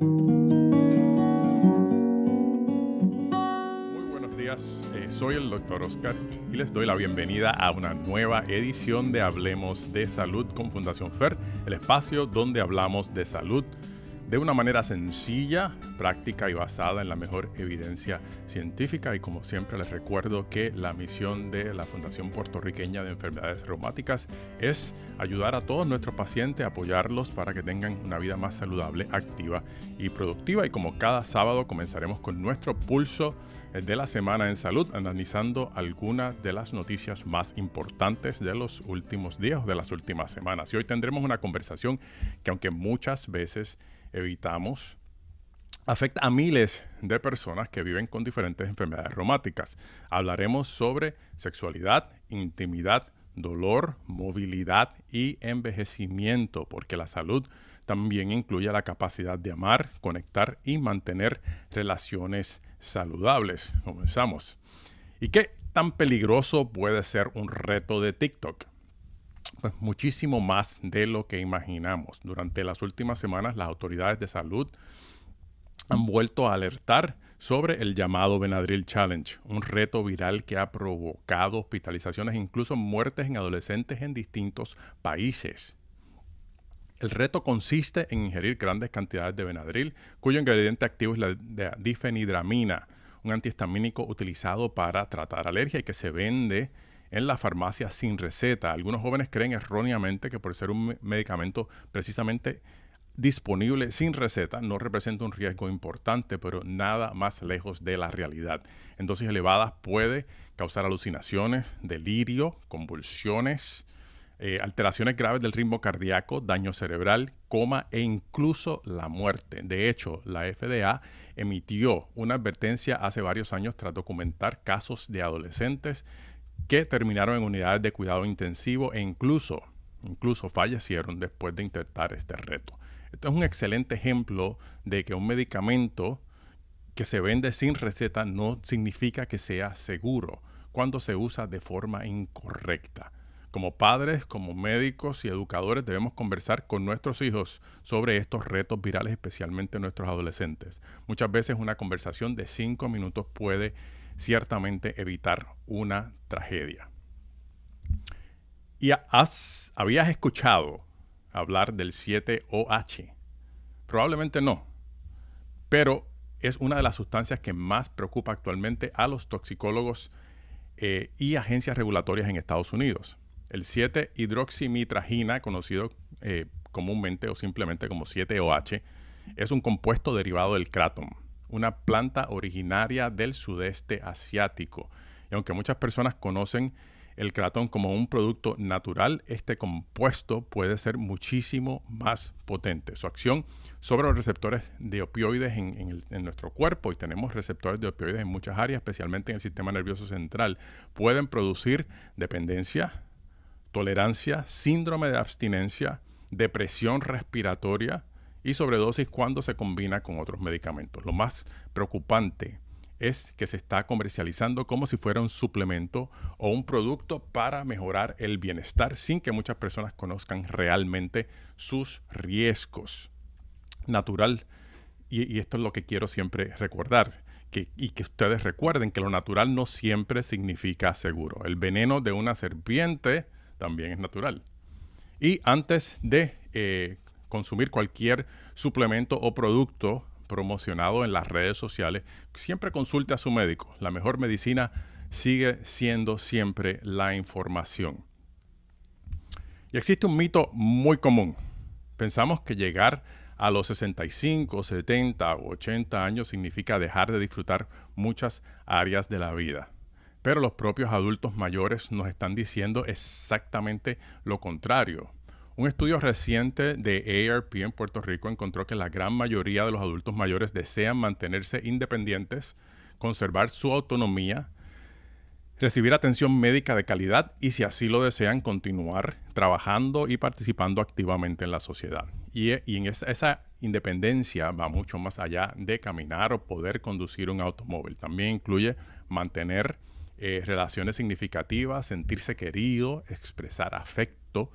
Muy buenos días, soy el Dr. Oscar y les doy la bienvenida a una nueva edición de Hablemos de Salud con Fundación FER, el espacio donde hablamos de salud de una manera sencilla, práctica y basada en la mejor evidencia científica. Y como siempre les recuerdo que la misión de la Fundación Puertorriqueña de Enfermedades Reumáticas es ayudar a todos nuestros pacientes, apoyarlos para que tengan una vida más saludable, activa y productiva. Y como cada sábado comenzaremos con nuestro pulso de la semana en salud, analizando algunas de las noticias más importantes de los últimos días o de las últimas semanas. Y hoy tendremos una conversación que, aunque muchas veces evitamos, afecta a miles de personas que viven con diferentes enfermedades reumáticas. Hablaremos sobre sexualidad, intimidad, dolor, movilidad y envejecimiento, porque la salud también incluye la capacidad de amar, conectar y mantener relaciones saludables. Comenzamos. ¿Y qué tan peligroso puede ser un reto de TikTok? Pues muchísimo más de lo que imaginamos. Durante las últimas semanas, las autoridades de salud han vuelto a alertar sobre el llamado Benadryl Challenge, un reto viral que ha provocado hospitalizaciones e incluso muertes en adolescentes en distintos países. El reto consiste en ingerir grandes cantidades de Benadryl, cuyo ingrediente activo es la difenhidramina, un antihistamínico utilizado para tratar alergia y que se vende en la farmacia sin receta. Algunos jóvenes creen erróneamente que por ser un medicamento precisamente disponible sin receta no representa un riesgo importante, pero nada más lejos de la realidad. En dosis elevadas puede causar alucinaciones, delirio, convulsiones, alteraciones graves del ritmo cardíaco, daño cerebral, coma e incluso la muerte. De hecho, la FDA emitió una advertencia hace varios años tras documentar casos de adolescentes que terminaron en unidades de cuidado intensivo e incluso fallecieron después de intentar este reto. Esto es un excelente ejemplo de que un medicamento que se vende sin receta no significa que sea seguro cuando se usa de forma incorrecta. Como padres, como médicos y educadores debemos conversar con nuestros hijos sobre estos retos virales, especialmente nuestros adolescentes. Muchas veces una conversación de 5 minutos puede ciertamente evitar una tragedia. ¿Y habías escuchado hablar del 7-OH? Probablemente no, pero es una de las sustancias que más preocupa actualmente a los toxicólogos y agencias regulatorias en Estados Unidos. El 7-hidroximitragina, conocido comúnmente o simplemente como 7-OH, es un compuesto derivado del kratom, una planta originaria del sudeste asiático. Y aunque muchas personas conocen el kratom como un producto natural, este compuesto puede ser muchísimo más potente. Su acción sobre los receptores de opioides en nuestro cuerpo, y tenemos receptores de opioides en muchas áreas, especialmente en el sistema nervioso central, pueden producir dependencia, tolerancia, síndrome de abstinencia, depresión respiratoria y sobredosis cuando se combina con otros medicamentos. Lo más preocupante es que se está comercializando como si fuera un suplemento o un producto para mejorar el bienestar sin que muchas personas conozcan realmente sus riesgos. Natural, y esto es lo que quiero siempre recordar, que ustedes recuerden que lo natural no siempre significa seguro. El veneno de una serpiente también es natural. Y antes de consumir cualquier suplemento o producto promocionado en las redes sociales, siempre consulte a su médico. La mejor medicina sigue siendo siempre la información. Y existe un mito muy común. Pensamos que llegar a los 65, 70 o 80 años significa dejar de disfrutar muchas áreas de la vida. Pero los propios adultos mayores nos están diciendo exactamente lo contrario. Un estudio reciente de AARP en Puerto Rico encontró que la gran mayoría de los adultos mayores desean mantenerse independientes, conservar su autonomía, recibir atención médica de calidad y, si así lo desean, continuar trabajando y participando activamente en la sociedad. Y en esa independencia va mucho más allá de caminar o poder conducir un automóvil. También incluye mantener relaciones significativas, sentirse querido, expresar afecto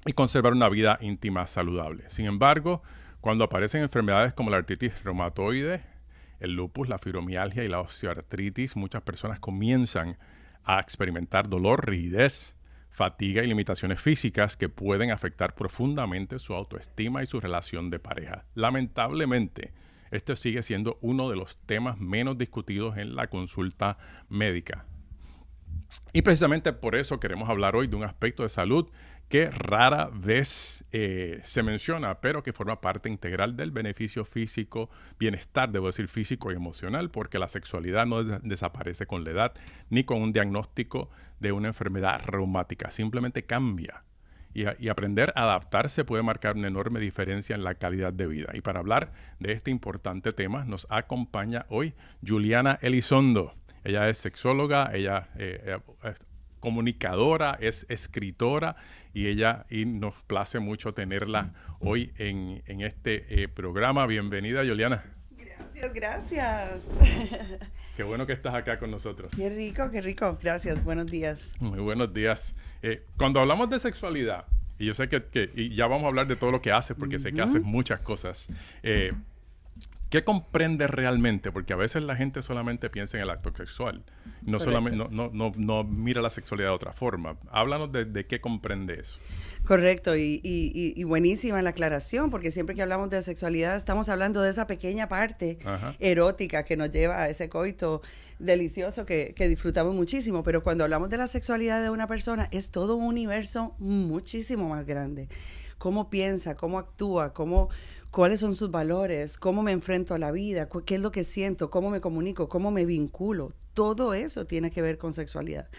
y conservar una vida íntima saludable. Sin embargo, Cuando aparecen enfermedades como la artritis reumatoide, el lupus, la fibromialgia y la osteoartritis, muchas personas comienzan a experimentar dolor, rigidez, fatiga y limitaciones físicas que pueden afectar profundamente su autoestima y su relación de pareja. Lamentablemente, este sigue siendo uno de los temas menos discutidos en la consulta médica. Y precisamente por eso queremos hablar hoy de un aspecto de salud que rara vez se menciona, pero que forma parte integral del beneficio físico, bienestar, debo decir físico y emocional, porque la sexualidad no desaparece con la edad ni con un diagnóstico de una enfermedad reumática, simplemente cambia. Y aprender a adaptarse puede marcar una enorme diferencia en la calidad de vida. Y para hablar de este importante tema nos acompaña hoy Juliana Elizondo. Ella es sexóloga, ella es comunicadora, es escritora y nos place mucho tenerla hoy en este programa. Bienvenida, Juliana. Gracias. Qué bueno que estás acá con nosotros. Qué rico. Gracias, buenos días. Muy buenos días. Cuando hablamos de sexualidad, y yo sé y ya vamos a hablar de todo lo que haces, porque sé que haces muchas cosas, ¿qué comprendes realmente? Porque a veces la gente solamente piensa en el acto sexual. No solamente, no mira la sexualidad de otra forma. Háblanos de qué comprende eso. Correcto, y buenísima la aclaración, porque siempre que hablamos de sexualidad estamos hablando de esa pequeña parte erótica que nos lleva a ese coito delicioso que disfrutamos muchísimo. Pero cuando hablamos de la sexualidad de una persona, es todo un universo muchísimo más grande. Cómo piensa, cómo actúa, cuáles son sus valores, cómo me enfrento a la vida, qué es lo que siento, cómo me comunico, cómo me vinculo. Todo eso tiene que ver con sexualidad.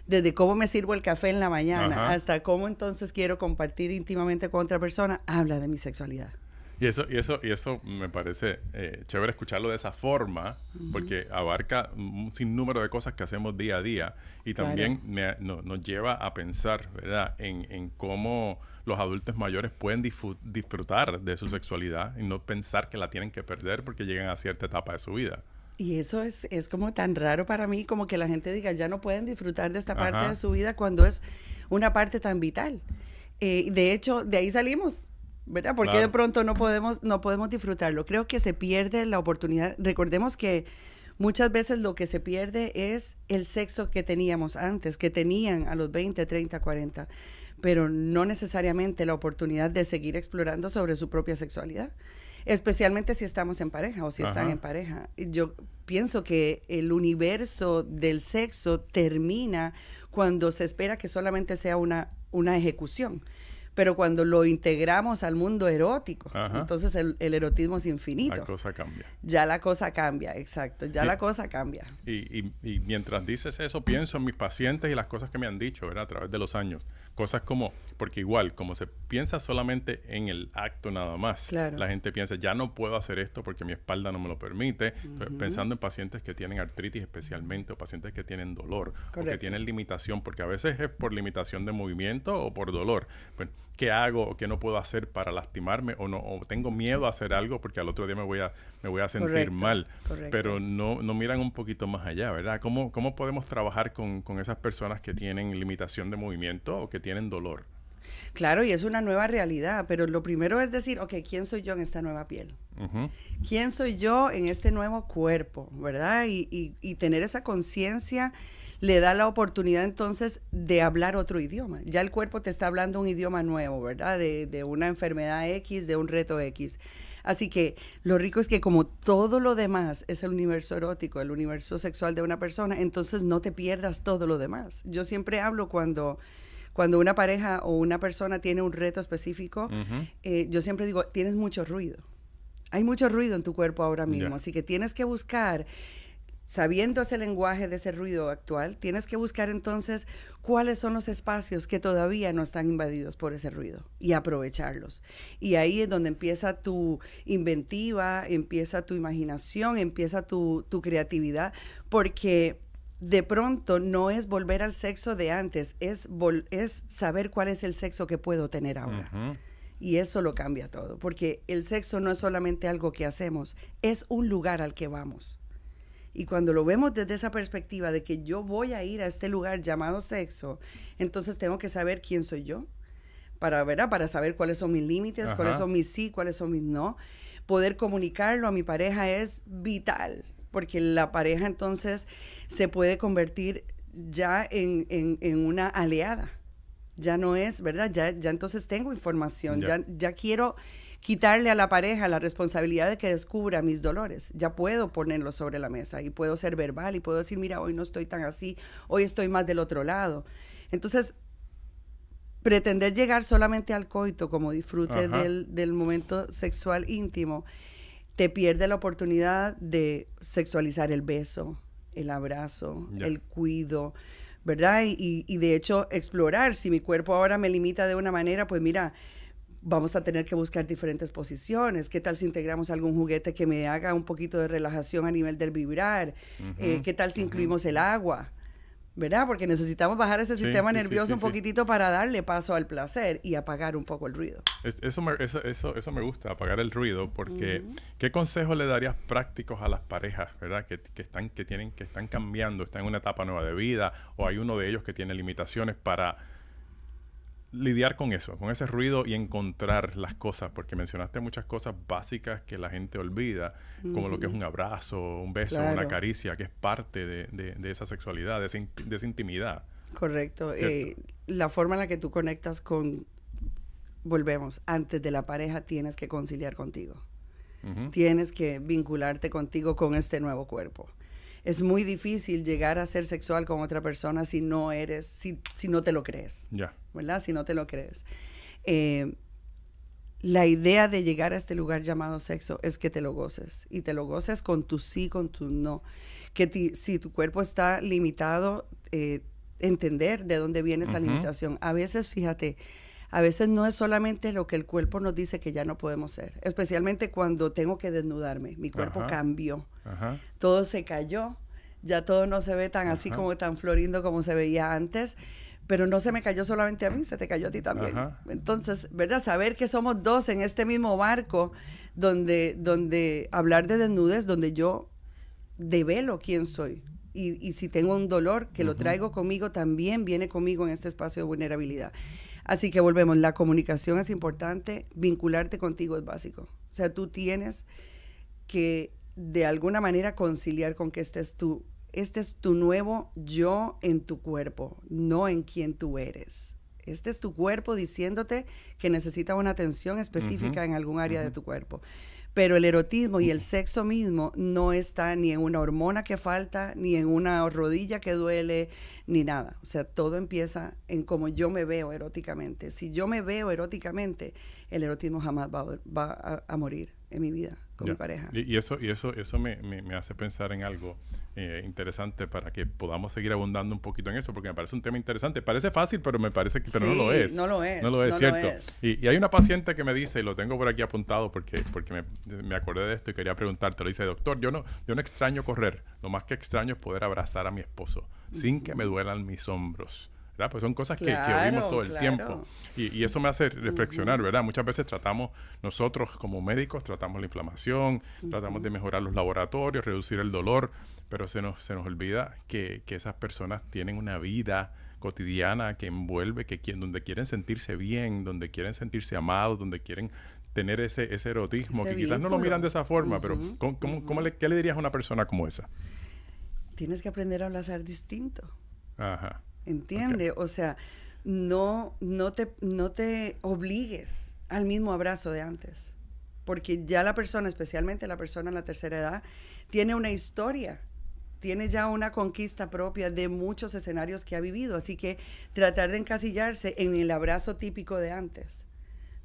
Desde cómo me sirvo el café en la mañana hasta cómo entonces quiero compartir íntimamente con otra persona, habla de mi sexualidad. Y eso me parece chévere escucharlo de esa forma, porque abarca un sinnúmero de cosas que hacemos día a día y también nos lleva a pensar, ¿verdad?, en cómo los adultos mayores pueden disfrutar de su sexualidad y no pensar que la tienen que perder porque llegan a cierta etapa de su vida. Y eso es como tan raro para mí, como que la gente diga, ya no pueden disfrutar de esta parte de su vida cuando es una parte tan vital. De hecho, de ahí salimos, ¿verdad? Porque de pronto no podemos disfrutarlo. Creo que se pierde la oportunidad. Recordemos que muchas veces lo que se pierde es el sexo que teníamos antes, que tenían a los 20, 30, 40, pero no necesariamente la oportunidad de seguir explorando sobre su propia sexualidad. Especialmente si estamos en pareja o si están en pareja. Yo pienso que el universo del sexo termina cuando se espera que solamente sea una ejecución. Pero cuando lo integramos al mundo erótico, entonces el erotismo es infinito. La cosa cambia. Ya la cosa cambia, exacto. La cosa cambia. Y mientras dices eso, pienso en mis pacientes y las cosas que me han dicho, ¿verdad?, a través de los años. Cosas como, porque igual, como se piensa solamente en el acto nada más, la gente piensa, ya no puedo hacer esto porque mi espalda no me lo permite. Entonces, pensando en pacientes que tienen artritis especialmente, o pacientes que tienen dolor, o que tienen limitación, porque a veces es por limitación de movimiento o por dolor. Pues, ¿qué hago o qué no puedo hacer para lastimarme? O tengo miedo a hacer algo porque al otro día me voy a sentir mal. Pero no miran un poquito más allá, ¿verdad? ¿Cómo podemos trabajar con esas personas que tienen limitación de movimiento o que tienen dolor? Claro, y es una nueva realidad, pero lo primero es decir, ok, ¿quién soy yo en esta nueva piel? ¿Quién soy yo en este nuevo cuerpo, verdad? Y tener esa conciencia le da la oportunidad entonces de hablar otro idioma. Ya el cuerpo te está hablando un idioma nuevo, ¿verdad? De una enfermedad X, de un reto X. Así que lo rico es que como todo lo demás es el universo erótico, el universo sexual de una persona, entonces no te pierdas todo lo demás. Yo siempre hablo cuando una pareja o una persona tiene un reto específico, yo siempre digo, tienes mucho ruido. Hay mucho ruido en tu cuerpo ahora mismo, así que tienes que buscar, sabiendo ese lenguaje de ese ruido actual, tienes que buscar entonces cuáles son los espacios que todavía no están invadidos por ese ruido y aprovecharlos. Y ahí es donde empieza tu inventiva, empieza tu imaginación, empieza tu creatividad, porque de pronto no es volver al sexo de antes, es saber cuál es el sexo que puedo tener ahora. Y eso lo cambia todo, porque el sexo no es solamente algo que hacemos, es un lugar al que vamos. Y cuando lo vemos desde esa perspectiva de que yo voy a ir a este lugar llamado sexo, entonces tengo que saber quién soy yo, ¿verdad? Para saber cuáles son mis límites, cuáles son mis sí, cuáles son mis no. Poder comunicarlo a mi pareja es vital, porque la pareja entonces se puede convertir ya en una aliada. Ya no es, ¿verdad? Ya entonces tengo información, ya quiero quitarle a la pareja la responsabilidad de que descubra mis dolores. Ya puedo ponerlos sobre la mesa y puedo ser verbal y puedo decir, mira, hoy no estoy tan así, hoy estoy más del otro lado. Entonces, pretender llegar solamente al coito como disfrute del momento sexual íntimo, te pierde la oportunidad de sexualizar el beso, el abrazo, el cuido, ¿verdad? Y de hecho explorar, si mi cuerpo ahora me limita de una manera, pues mira, vamos a tener que buscar diferentes posiciones. ¿Qué tal si integramos algún juguete que me haga un poquito de relajación a nivel del vibrar? ¿Qué tal si incluimos el agua? ¿Verdad? Porque necesitamos bajar ese sistema nervioso un poquitito para darle paso al placer y apagar un poco el ruido. Eso me gusta, apagar el ruido, porque ¿qué consejos le darías prácticos a las parejas, ¿verdad? Que están cambiando, están en una etapa nueva de vida, o hay uno de ellos que tiene limitaciones para lidiar con eso, con ese ruido y encontrar las cosas, porque mencionaste muchas cosas básicas que la gente olvida, como lo que es un abrazo, un beso, una caricia, que es parte de esa sexualidad, de esa intimidad. Correcto. La forma en la que tú conectas volvemos, antes de la pareja tienes que conciliar contigo. Tienes que vincularte contigo con este nuevo cuerpo. Es muy difícil llegar a ser sexual con otra persona si no te lo crees. ¿Verdad? Si no te lo crees. La idea de llegar a este lugar llamado sexo es que te lo goces. Y te lo goces con tu sí, con tu no. Que si tu cuerpo está limitado, entender de dónde viene esa limitación. A veces, fíjate, a veces no es solamente lo que el cuerpo nos dice que ya no podemos ser. Especialmente cuando tengo que desnudarme. Mi cuerpo cambió. Todo se cayó. Ya todo no se ve tan así como tan florindo como se veía antes. Pero no se me cayó solamente a mí, se te cayó a ti también. Entonces, ¿verdad? Saber que somos dos en este mismo barco donde hablar de desnudez, donde yo develo quién soy. Y si tengo un dolor, que lo traigo conmigo, también viene conmigo en este espacio de vulnerabilidad. Así que volvemos, la comunicación es importante, vincularte contigo es básico. O sea, tú tienes que de alguna manera conciliar con que este es tu nuevo yo en tu cuerpo, no en quien tú eres. Este es tu cuerpo diciéndote que necesita una atención específica en algún área de tu cuerpo. Pero el erotismo y el sexo mismo no está ni en una hormona que falta, ni en una rodilla que duele, ni nada. O sea, todo empieza en cómo yo me veo eróticamente. Si yo me veo eróticamente, el erotismo jamás va a morir en mi vida con mi pareja. Y eso me hace pensar en algo interesante para que podamos seguir abundando un poquito en eso, porque me parece un tema interesante. Parece fácil, pero me parece que no lo es. No lo es. No lo es, ¿cierto? Y hay una paciente que me dice, y lo tengo por aquí apuntado porque me acordé de esto y quería preguntarte, le dice, doctor, yo no extraño correr, lo más que extraño es poder abrazar a mi esposo sin que me duelan mis hombros. ¿Verdad? Pues son cosas que oímos todo el tiempo. Y eso me hace reflexionar, ¿verdad? Muchas veces nosotros como médicos, tratamos la inflamación, tratamos de mejorar los laboratorios, reducir el dolor, pero se nos olvida que esas personas tienen una vida cotidiana que envuelve, donde quieren sentirse bien, donde quieren sentirse amados, donde quieren tener ese erotismo, que quizás no lo miran de esa forma, pero ¿qué le dirías a una persona como esa? Tienes que aprender a abrazar distinto. Ajá. ¿Entiendes? O sea, no te obligues al mismo abrazo de antes. Porque ya la persona, especialmente la persona en la tercera edad, tiene una historia. Tiene ya una conquista propia de muchos escenarios que ha vivido. Así que tratar de encasillarse en el abrazo típico de antes.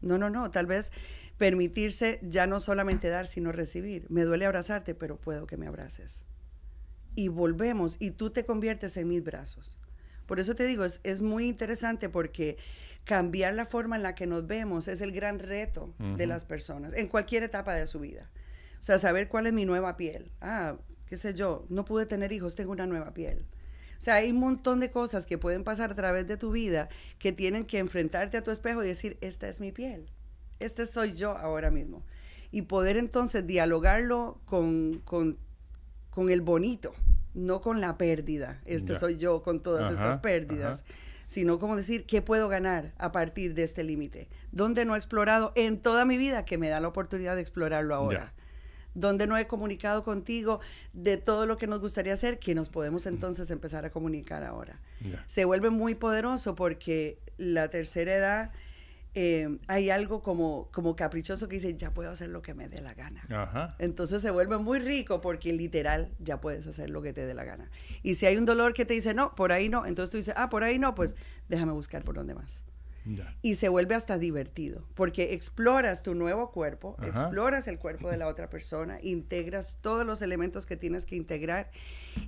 No. Tal vez permitirse ya no solamente dar, sino recibir. Me duele abrazarte, pero puedo que me abraces. Y volvemos, y tú te conviertes en mis brazos. Por eso te digo, es muy interesante porque cambiar la forma en la que nos vemos es el gran reto de las personas en cualquier etapa de su vida. O sea, saber cuál es mi nueva piel. Qué sé yo, no pude tener hijos, tengo una nueva piel. O sea, hay un montón de cosas que pueden pasar a través de tu vida que tienen que enfrentarte a tu espejo y decir, esta es mi piel, este soy yo ahora mismo. Y poder entonces dialogarlo con el bonito, no con la pérdida. Soy yo con todas estas pérdidas, sino como decir, ¿qué puedo ganar a partir de este límite? ¿Dónde no he explorado en toda mi vida que me da la oportunidad de explorarlo ahora? Donde no he comunicado contigo de todo lo que nos gustaría hacer, que nos podemos entonces empezar a comunicar ahora. Se vuelve muy poderoso porque la tercera edad, hay algo como caprichoso que dice, ya puedo hacer lo que me dé la gana. Ajá. Entonces se vuelve muy rico porque literal ya puedes hacer lo que te dé la gana. Y si hay un dolor que te dice, no, por ahí no, entonces tú dices, por ahí no, pues déjame buscar por dónde más. Y se vuelve hasta divertido, porque exploras tu nuevo cuerpo, exploras el cuerpo de la otra persona, integras todos los elementos que tienes que integrar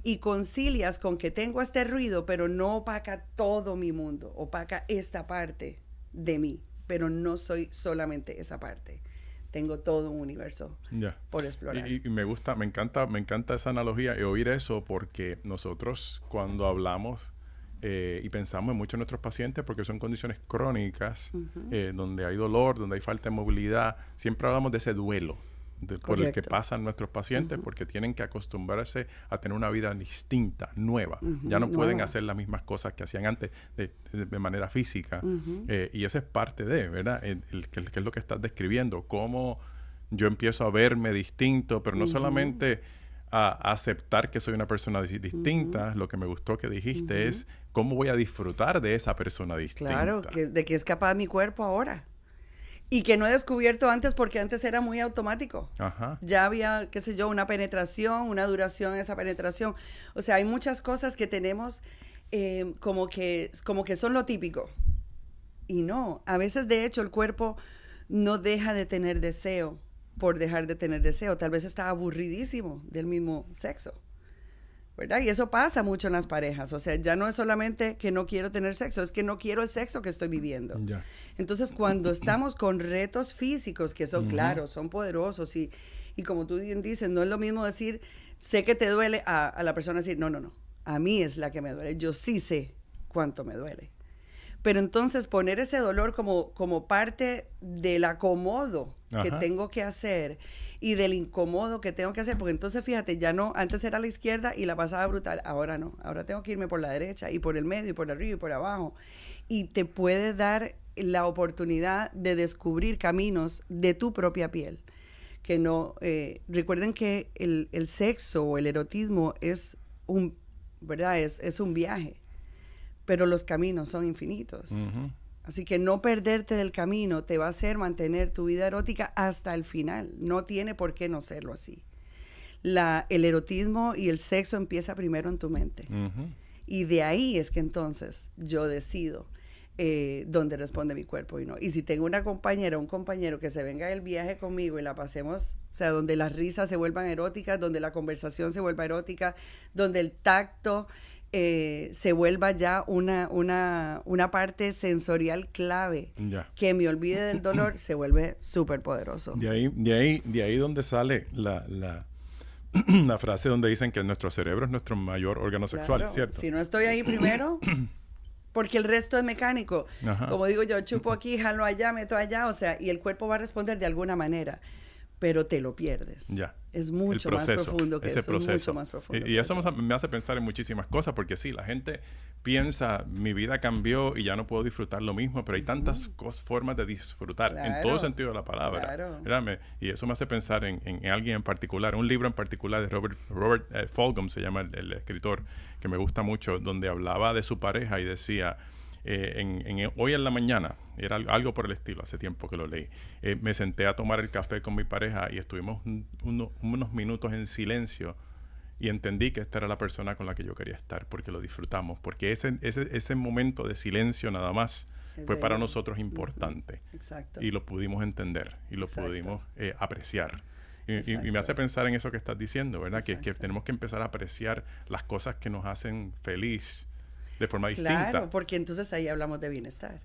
y concilias con que tengo este ruido, pero no opaca todo mi mundo, opaca esta parte de mí, pero no soy solamente esa parte. Tengo todo un universo por explorar. Y me encanta esa analogía y oír eso, porque nosotros cuando hablamos y pensamos mucho en nuestros pacientes, porque son condiciones crónicas, donde hay dolor, donde hay falta de movilidad, siempre hablamos de ese duelo por el que pasan nuestros pacientes, porque tienen que acostumbrarse a tener una vida distinta, nueva. Ya no pueden hacer las mismas cosas que hacían antes de manera física. Y esa es parte de, ¿verdad? Que es lo que estás describiendo, cómo yo empiezo a verme distinto, pero no solamente a aceptar que soy una persona distinta. Lo que me gustó que dijiste es cómo voy a disfrutar de esa persona distinta. Claro, de que es capaz mi cuerpo ahora. Y que no he descubierto antes porque antes era muy automático. Ya había, qué sé yo, una penetración, una duración de esa penetración. O sea, hay muchas cosas que tenemos como que son lo típico. Y no, a veces de hecho el cuerpo no deja de tener deseo por dejar de tener deseo. Tal vez está aburridísimo del mismo sexo, ¿verdad? Y eso pasa mucho en las parejas. O sea, ya no es solamente que no quiero tener sexo, es que no quiero el sexo que estoy viviendo. Entonces, cuando estamos con retos físicos que son claros, son poderosos y como tú bien dices, no es lo mismo decir, sé que te duele, a la persona decir, no, a mí es la que me duele, yo sí sé cuánto me duele. Pero entonces poner ese dolor como parte del acomodo que tengo que hacer y del incómodo que tengo que hacer, porque entonces fíjate, ya no, antes era a la izquierda y la pasaba brutal, ahora no, ahora tengo que irme por la derecha y por el medio y por arriba y por abajo, y te puede dar la oportunidad de descubrir caminos de tu propia piel, que no, recuerden que el sexo o el erotismo es ¿verdad? Es un viaje, pero los caminos son infinitos. Así que no perderte del camino te va a hacer mantener tu vida erótica hasta el final. No tiene por qué no serlo así. El erotismo y el sexo empieza primero en tu mente. Y de ahí es que entonces yo decido dónde responde mi cuerpo y no. Y si tengo una compañera o un compañero que se venga del viaje conmigo y la pasemos, o sea, donde las risas se vuelvan eróticas, donde la conversación se vuelva erótica, donde el tacto se vuelva ya una parte sensorial clave, que me olvide del dolor, se vuelve súper poderoso. De ahí donde sale la frase donde dicen que nuestro cerebro es nuestro mayor órgano sexual, ¿cierto? Si no estoy ahí primero, porque el resto es mecánico. Como digo yo, chupo aquí, jalo allá, meto allá, o sea, y el cuerpo va a responder de alguna manera, pero te lo pierdes. Es mucho más profundo que eso. Es mucho más profundo. Y eso me hace pensar en muchísimas cosas, porque sí, la gente piensa, mi vida cambió y ya no puedo disfrutar lo mismo, pero hay tantas formas de disfrutar, en todo sentido de la palabra. Y eso me hace pensar en alguien en particular, un libro en particular de Robert Fulghum, se llama el escritor, que me gusta mucho, donde hablaba de su pareja y decía, hoy en la mañana, era algo por el estilo, hace tiempo que lo leí, me senté a tomar el café con mi pareja y estuvimos unos minutos en silencio y entendí que esta era la persona con la que yo quería estar, porque lo disfrutamos, porque ese momento de silencio nada más fue para nosotros importante. Y lo pudimos entender y lo pudimos apreciar. Y me hace pensar en eso que estás diciendo, ¿verdad? Que tenemos que empezar a apreciar las cosas que nos hacen feliz de forma distinta. Claro, porque entonces ahí hablamos de bienestar.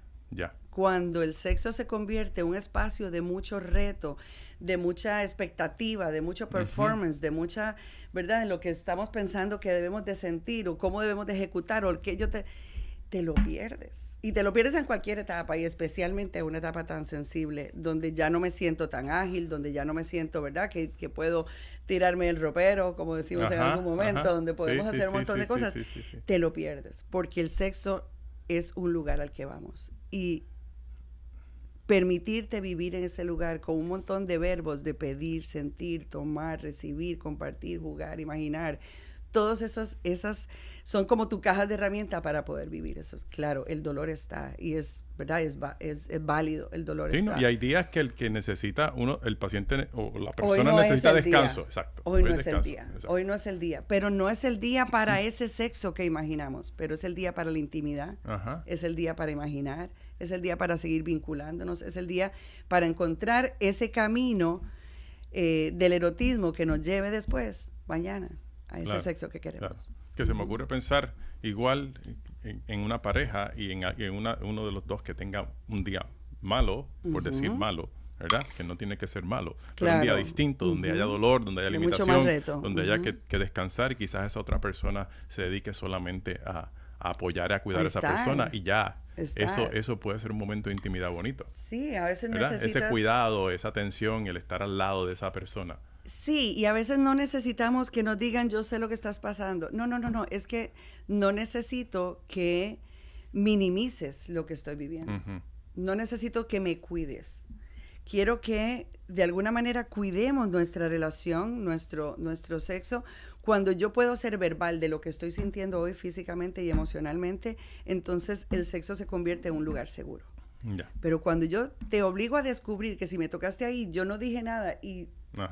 Cuando el sexo se convierte en un espacio de mucho reto, de mucha expectativa, de mucho performance, de mucha, ¿verdad? En lo que estamos pensando que debemos de sentir o cómo debemos de ejecutar o que te lo pierdes. Y te lo pierdes en cualquier etapa y especialmente en una etapa tan sensible donde ya no me siento tan ágil, donde ya no me siento, ¿verdad? Que puedo tirarme el ropero, como decimos en algún momento, donde podemos hacer un montón de cosas. Te lo pierdes porque el sexo es un lugar al que vamos. Y permitirte vivir en ese lugar con un montón de verbos de pedir, sentir, tomar, recibir, compartir, jugar, imaginar. Todos esas son como tu cajas de herramientas para poder vivir eso. Claro, el dolor está y es, ¿verdad? Es válido, el dolor está. ¿No? Y hay días que el que necesita el paciente o la persona Hoy no necesita es el descanso. Día. Exacto. Hoy no es descanso. el día. Exacto. Hoy no es el día. Pero no es el día para ese sexo que imaginamos, pero es el día para la intimidad. Ajá. Es el día para imaginar. Es el día para seguir vinculándonos. Es el día para encontrar ese camino del erotismo que nos lleve después, mañana, a ese sexo que queremos. Claro. Que se me ocurre pensar igual en una pareja y en uno de los dos que tenga un día malo, por decir malo, ¿verdad? Que no tiene que ser malo, pero un día distinto, donde haya dolor, donde haya limitación, donde haya que descansar, y quizás esa otra persona se dedique solamente a apoyar y a cuidar a esa persona, y ya. Eso puede ser un momento de intimidad bonito. Sí, a veces ¿verdad? necesitas... Ese cuidado, esa atención, el estar al lado de esa persona. Sí, y a veces no necesitamos que nos digan, yo sé lo que estás pasando. No, es que no necesito que minimices lo que estoy viviendo. Uh-huh. No necesito que me cuides. Quiero que de alguna manera cuidemos nuestra relación, nuestro sexo. Cuando yo puedo ser verbal de lo que estoy sintiendo hoy físicamente y emocionalmente, entonces el sexo se convierte en un lugar seguro. Yeah. Pero cuando yo te obligo a descubrir que si me tocaste ahí, yo no dije nada y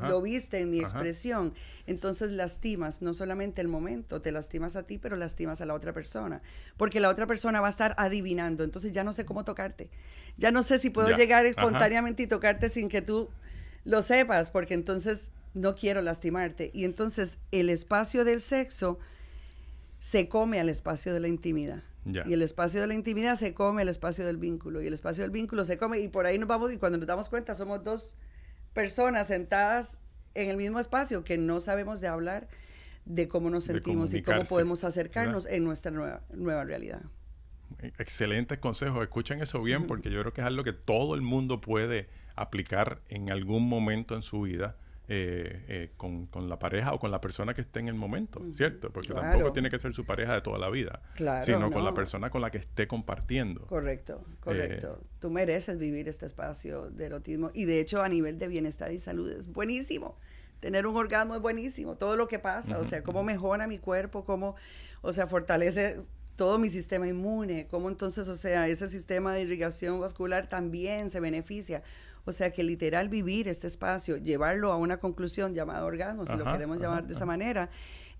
lo viste en mi expresión, entonces lastimas no solamente el momento, te lastimas a ti, pero lastimas a la otra persona. Porque la otra persona va a estar adivinando, entonces ya no sé cómo tocarte. Ya no sé si puedo llegar espontáneamente y tocarte sin que tú lo sepas, porque entonces no quiero lastimarte. Y entonces el espacio del sexo se come al espacio de la intimidad. Y el espacio de la intimidad se come el espacio del vínculo, y el espacio del vínculo se come, y por ahí nos vamos, y cuando nos damos cuenta somos dos personas sentadas en el mismo espacio que no sabemos de hablar de cómo nos sentimos y cómo podemos acercarnos, ¿verdad?, en nuestra nueva realidad. Excelentes consejos, escuchen eso bien, porque yo creo que es algo que todo el mundo puede aplicar en algún momento en su vida. Con la pareja o con la persona que esté en el momento, ¿cierto? Porque tampoco tiene que ser su pareja de toda la vida, sino con la persona con la que esté compartiendo. Correcto. Tú mereces vivir este espacio de erotismo, y de hecho a nivel de bienestar y salud es buenísimo. Tener un orgasmo es buenísimo, todo lo que pasa, o sea, cómo mejora mi cuerpo, cómo, o sea, fortalece todo mi sistema inmune, cómo entonces, o sea, ese sistema de irrigación vascular también se beneficia. O sea, que literal vivir este espacio, llevarlo a una conclusión llamada orgasmo, si lo queremos llamar de esa manera,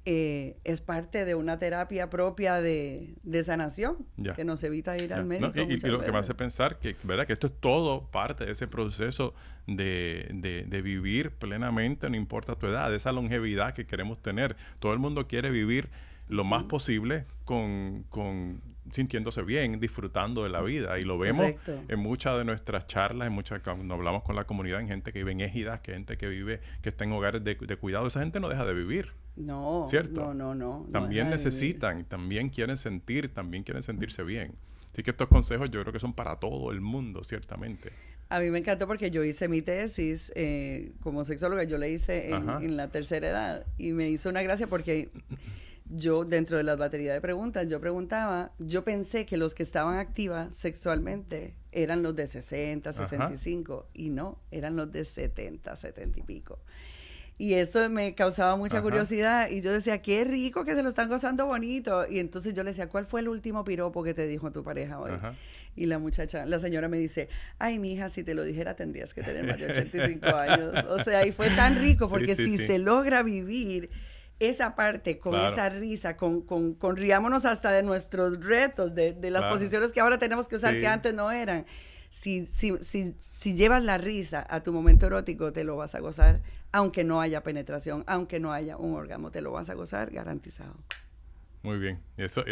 es parte de una terapia propia de sanación, que nos evita ir al médico. No, y lo que me hace pensar que, ¿verdad?, que esto es todo parte de ese proceso de vivir plenamente, no importa tu edad, de esa longevidad que queremos tener. Todo el mundo quiere vivir lo más posible con sintiéndose bien, disfrutando de la vida, y lo vemos en muchas de nuestras charlas, cuando hablamos con la comunidad, en gente que vive en égidas, que gente que vive, que está en hogares de cuidado. Esa gente no deja de vivir. No, ¿cierto? No. También necesitan, también quieren sentir, también quieren sentirse bien. Así que estos consejos yo creo que son para todo el mundo, ciertamente. A mí me encantó porque yo hice mi tesis como sexóloga, yo la hice en la tercera edad, y me hizo una gracia porque yo, dentro de las baterías de preguntas, yo pensé que los que estaban activas sexualmente eran los de 60, 65, y no, eran los de 70, 70 y pico. Y eso me causaba mucha curiosidad, y yo decía, qué rico que se lo están gozando bonito. Y entonces yo le decía, ¿cuál fue el último piropo que te dijo tu pareja hoy? Y la señora me dice, ay, mija, si te lo dijera tendrías que tener más de 85 años. O sea, y fue tan rico, porque se logra vivir esa parte con esa risa, con riámonos hasta de nuestros retos, de las posiciones que ahora tenemos que usar que antes no eran. Si llevas la risa a tu momento erótico, te lo vas a gozar, aunque no haya penetración, aunque no haya un orgasmo, te lo vas a gozar garantizado. Muy bien, eso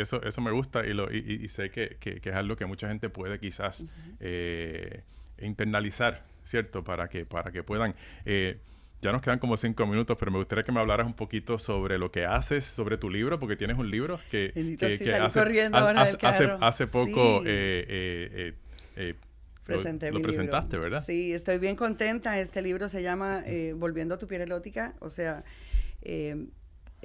me gusta, y sé que es algo que mucha gente puede quizás internalizar, ¿cierto? Para que puedan... Ya nos quedan como 5 minutos, pero me gustaría que me hablaras un poquito sobre lo que haces, sobre tu libro, porque tienes un libro que hace poco lo presentaste, ¿verdad? Sí, estoy bien contenta. Este libro se llama Volviendo a tu piel erótica. O sea,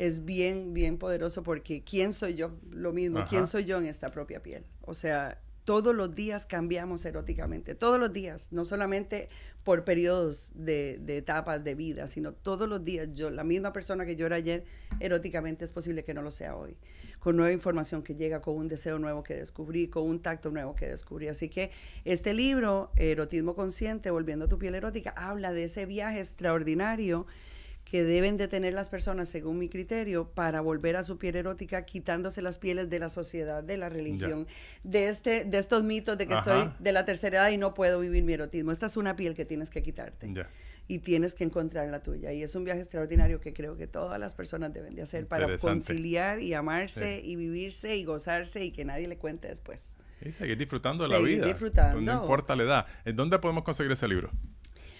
es bien, bien poderoso porque ¿quién soy yo? Lo mismo, ¿quién soy yo en esta propia piel? O sea, todos los días cambiamos eróticamente, todos los días, no solamente por periodos de etapas de vida, sino todos los días. La misma persona que yo era ayer, eróticamente es posible que no lo sea hoy, con nueva información que llega, con un deseo nuevo que descubrí, con un tacto nuevo que descubrí. Así que este libro, Erotismo Consciente, Volviendo a tu piel erótica, habla de ese viaje extraordinario que deben de tener las personas, según mi criterio, para volver a su piel erótica, quitándose las pieles de la sociedad, de la religión, de estos mitos de que soy de la tercera edad y no puedo vivir mi erotismo. Esta es una piel que tienes que quitarte y tienes que encontrar la tuya. Y es un viaje extraordinario que creo que todas las personas deben de hacer para conciliar y amarse y vivirse y gozarse y que nadie le cuente después. Y seguir disfrutando de la vida. Disfrutando. No importa la edad. ¿Dónde podemos conseguir ese libro?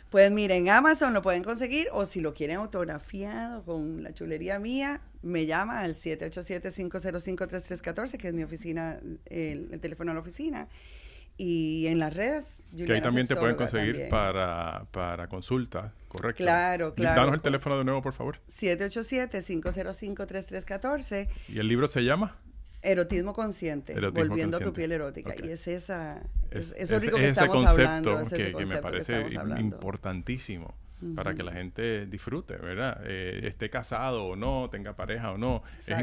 Pues mira, en Amazon lo pueden conseguir, o si lo quieren autografiado con la chulería mía, me llama al 787-505-3314, que es mi oficina, el teléfono de la oficina. Y en las redes, Juliana que ahí también te pueden conseguir también. para consulta, ¿correcto? Claro. Danos el teléfono de nuevo, por favor. 787-505-3314. ¿Y el libro se llama? Erotismo Consciente, Volviendo a tu piel erótica. Okay. Y es eso Es rico que ese estamos concepto hablando. que me parece importantísimo para que la gente disfrute, ¿verdad? Esté casado o no, tenga pareja o no. Exacto.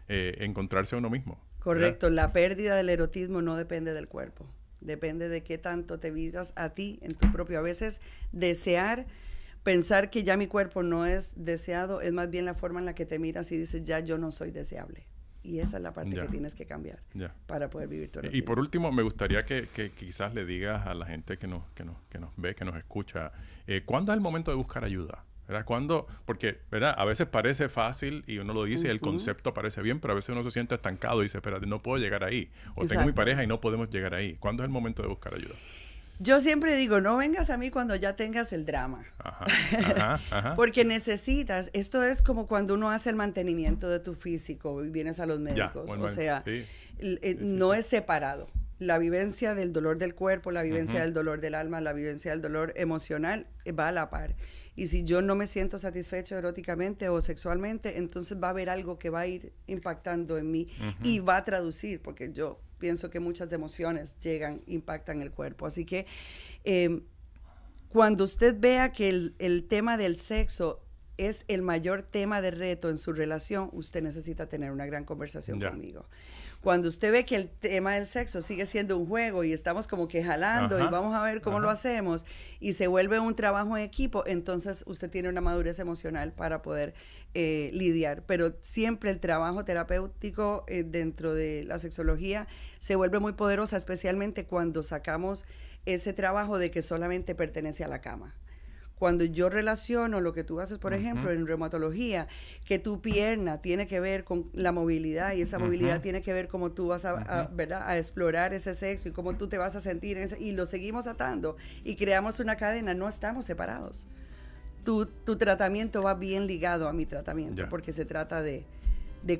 Es encontrarse a uno mismo. Correcto. ¿Verdad? La pérdida del erotismo no depende del cuerpo. Depende de qué tanto te vivas a ti en tu propio. A veces pensar que ya mi cuerpo no es deseado, es más bien la forma en la que te miras y dices, ya yo no soy deseable. Y esa es la parte que tienes que cambiar para poder vivir tu erotismo. Y por último, me gustaría que quizás le digas a la gente que nos ve, que nos escucha, ¿cuándo es el momento de buscar ayuda? ¿Verdad? Porque, ¿verdad? A veces parece fácil y uno lo dice y el concepto parece bien, pero a veces uno se siente estancado y dice, espérate, no puedo llegar ahí. O tengo mi pareja y no podemos llegar ahí. ¿Cuándo es el momento de buscar ayuda? Yo siempre digo, no vengas a mí cuando ya tengas el drama. Porque necesitas, esto es como cuando uno hace el mantenimiento de tu físico y vienes a los médicos. No es separado. La vivencia del dolor del cuerpo, la vivencia del dolor del alma, la vivencia del dolor emocional va a la par. Y si yo no me siento satisfecho eróticamente o sexualmente, entonces va a haber algo que va a ir impactando en mí y va a traducir, porque yo pienso que muchas emociones impactan el cuerpo. Así que cuando usted vea que el tema del sexo es el mayor tema de reto en su relación, usted necesita tener una gran conversación conmigo. Cuando usted ve que el tema del sexo sigue siendo un juego y estamos como que jalando y vamos a ver cómo lo hacemos y se vuelve un trabajo en equipo, entonces usted tiene una madurez emocional para poder lidiar. Pero siempre el trabajo terapéutico dentro de la sexología se vuelve muy poderosa, especialmente cuando sacamos ese trabajo de que solamente pertenece a la cama. Cuando yo relaciono lo que tú haces, por ejemplo, en reumatología, que tu pierna tiene que ver con la movilidad y esa movilidad tiene que ver cómo tú vas a explorar ese sexo y cómo tú te vas a sentir, y lo seguimos atando y creamos una cadena, no estamos separados. Tu tratamiento va bien ligado a mi tratamiento, porque se trata de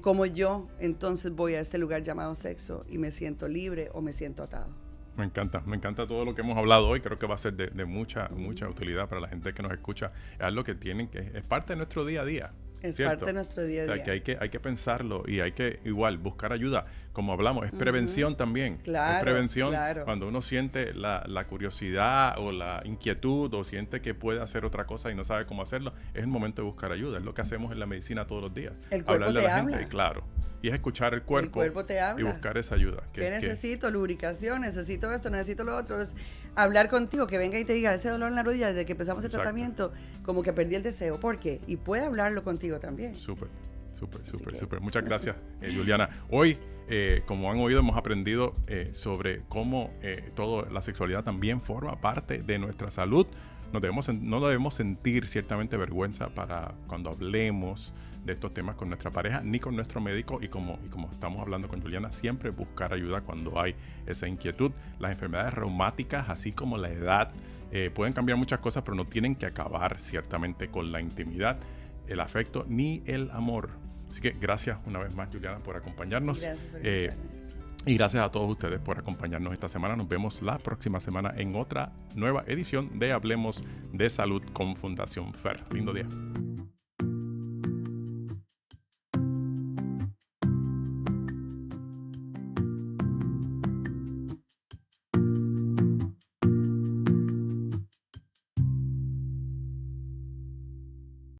cómo yo entonces voy a este lugar llamado sexo y me siento libre o me siento atado. Me encanta todo lo que hemos hablado hoy. Creo que va a ser de mucha utilidad para la gente que nos escucha. Es algo que es parte de nuestro día a día. Es parte de nuestro día a día. O sea, que hay que pensarlo y hay que igual buscar ayuda. Como hablamos, es prevención también. Claro, es prevención cuando uno siente la curiosidad o la inquietud o siente que puede hacer otra cosa y no sabe cómo hacerlo. Es el momento de buscar ayuda. Es lo que hacemos en la medicina todos los días. El cuerpo hablarle te a la habla. gente, claro. Y es escuchar el cuerpo te habla. Y buscar esa ayuda. ¿Qué necesito? Lubricación, necesito esto, necesito lo otro. Es hablar contigo, que venga y te diga, ese dolor en la rodilla, desde que empezamos el tratamiento, como que perdí el deseo. ¿Por qué? Y puede hablarlo contigo también. Súper. Muchas gracias, Juliana. Hoy, como han oído, hemos aprendido sobre cómo toda la sexualidad también forma parte de nuestra salud. No debemos sentir ciertamente vergüenza para cuando hablemos de estos temas con nuestra pareja ni con nuestro médico, y como estamos hablando con Juliana, siempre buscar ayuda cuando hay esa inquietud. Las enfermedades reumáticas, así como la edad, pueden cambiar muchas cosas, pero no tienen que acabar ciertamente con la intimidad, el afecto ni el amor. Así que gracias una vez más, Juliana, por acompañarnos. Gracias por y gracias a todos ustedes por acompañarnos esta semana. Nos vemos la próxima semana en otra nueva edición de Hablemos de Salud con Fundación FER. Lindo día.